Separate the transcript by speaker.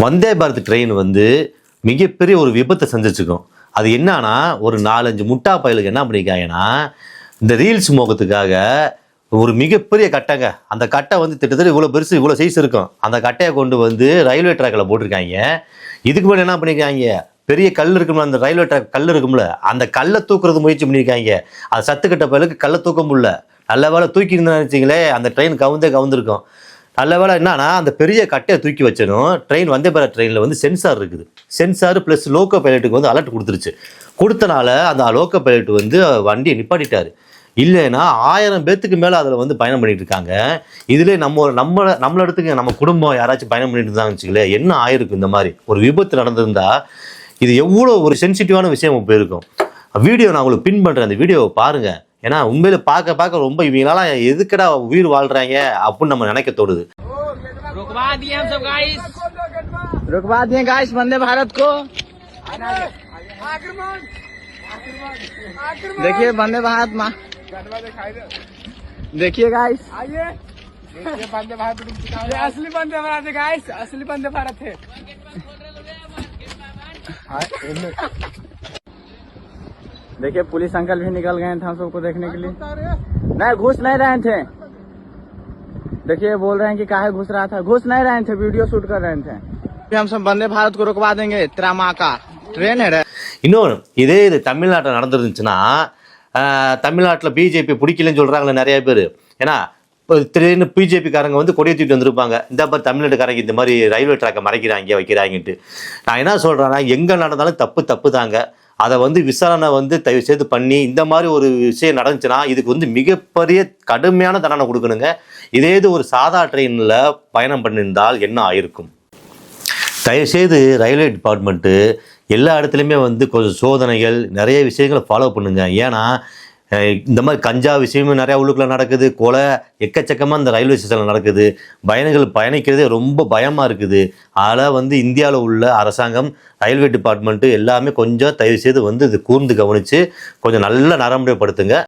Speaker 1: Vande Bharat train வந்து மிகப்பெரிய ஒரு விபத்தை சந்திச்சுக்கும். அது என்னன்னா, ஒரு 4-5 முட்டா பயலுக்கு என்ன பண்ணியிருக்காங்கன்னா, இந்த ரீல்ஸ் மோகத்துக்காக ஒரு மிகப்பெரிய கட்டைங்க. அந்த கட்டை வந்து கிட்டத்தட்ட இவ்வளோ பெருசு, இவ்வளோ சைஸ் இருக்கும். அந்த கட்டையை கொண்டு வந்து ரயில்வே ட்ராக்கில் போட்டிருக்காங்க. இதுக்கு மேலே என்ன பண்ணியிருக்காங்க, பெரிய கல் இருக்கும்ல, அந்த ரயில்வே ட்ராக் கல் இருக்கும்ல, அந்த கல்லை தூக்குறது முயற்சி பண்ணியிருக்காங்க. அது சத்துக்கட்ட பயலுக்கு கல்லை தூக்க முடியல. நல்ல வேலை தூக்கி இருந்தான்னு வச்சிங்களே, அந்த ட்ரெயின் கவுந்திருக்கும். நல்ல வேலை என்னன்னா, அந்த பெரிய கட்டையை தூக்கி வச்சனும் ட்ரெயின் வந்தே பாரத் ட்ரெயினில் வந்து சென்சார் இருக்குது. சென்சார் ப்ளஸ் லோக்கோ பைலட்டுக்கு வந்து அலர்ட் கொடுத்துருச்சு. கொடுத்தனால அந்த லோக்கோ பைலட் வந்து வண்டியை நிப்பாட்டிட்டார். இல்லைன்னா 1000 பேர்த்துக்கு மேலே அதில் வந்து பயணம் பண்ணிட்டு இருக்காங்க. இதுலேயே நம்மள இடத்துக்கு நம்ம குடும்பம் யாராச்சும் பயணம் பண்ணிட்டு இருந்தாங்கன்னு வச்சுக்கலேன், என்ன ஆயிருக்கும். இந்த மாதிரி ஒரு விபத்து நடந்திருந்தா இது எவ்வளோ ஒரு சென்சிட்டிவான விஷயம் போயிருக்கும். வீடியோ நான் உங்களுக்கு பின் பண்ணுறேன், அந்த வீடியோவை பாருங்கள். ஏன்னா உண்மையில பார்க்க ரொம்ப இவங்களால எதுக்கடா உயிர் வாழ்றாங்க அப்படின்னு நம்ம நினைக்க தோணுது.
Speaker 2: रुकवा दिए गाइस वंदे भारत को। देखिए वंदे भारत माँ, देखिए गाइस,
Speaker 3: आइए वंदे भारत असली वंदे भारत है गाइस, असली वंदे भारत है।
Speaker 2: देखिए पुलिस अंकल भी निकल गए थे हम सबको देखने के लिए। नहीं घुस नहीं रहे थे, देखिए बोल रहे हैं कि काहे घुस रहा था, घुस नहीं रहे थे, वीडियो शूट कर रहे थे। हम सब वंदे भारत को रुकवा देंगे, तेरा माँ का ट्रेन है।
Speaker 1: இன்னொன்று இதே இது தமிழ்நாட்டில் நடந்துருந்துச்சுன்னா, தமிழ்நாட்டில் பிஜேபி பிடிக்கலன்னு சொல்கிறாங்களே நிறைய பேர். ஏன்னா திடீர்னு பிஜேபிக்காரங்க வந்து கொடியை தூக்கிட்டு வந்திருப்பாங்க, இந்த மாதிரி தமிழ்நாட்டுக்காரங்க இந்த மாதிரி ரயில்வே ட்ராக்கை மறைக்கிறாங்க வைக்கிறாங்கன்ட்டு. நான் என்ன சொல்கிறேன்னா, எங்கே நடந்தாலும் தப்பு தாங்க. அதை வந்து விசாரணை வந்து தயவு செய்து பண்ணி, இந்த மாதிரி ஒரு விஷயம் நடந்துச்சுன்னா இதுக்கு வந்து மிகப்பெரிய கடுமையான தண்டனை கொடுக்கணுங்க. இதே இது ஒரு சாதா ட்ரெயினில் பயணம் பண்ணியிருந்தால் என்ன ஆயிருக்கும். தயவுசெய்து ரயில்வே டிபார்ட்மெண்ட்டு எல்லா இடத்துலையுமே வந்து கொஞ்சம் சோதனைகள் நிறைய விஷயங்களை ஃபாலோ பண்ணுங்க. ஏன்னா இந்த மாதிரி கஞ்சா விஷயமும் நிறையா உள்ளுக்குள்ளே நடக்குது, கொலை எக்கச்சக்கமாக இந்த ரயில்வே ஸ்டேஷனில் நடக்குது. பயணிகள் பயணிக்கிறதே ரொம்ப பயமாக இருக்குது. அதில் வந்து இந்தியாவில் உள்ள அரசாங்கம், ரயில்வே டிபார்ட்மெண்ட்டு எல்லாமே கொஞ்சம் தயவுசெய்து வந்து இது கூர்ந்து கவனித்து கொஞ்சம் நல்ல நடைமுறைப்படுத்துங்க.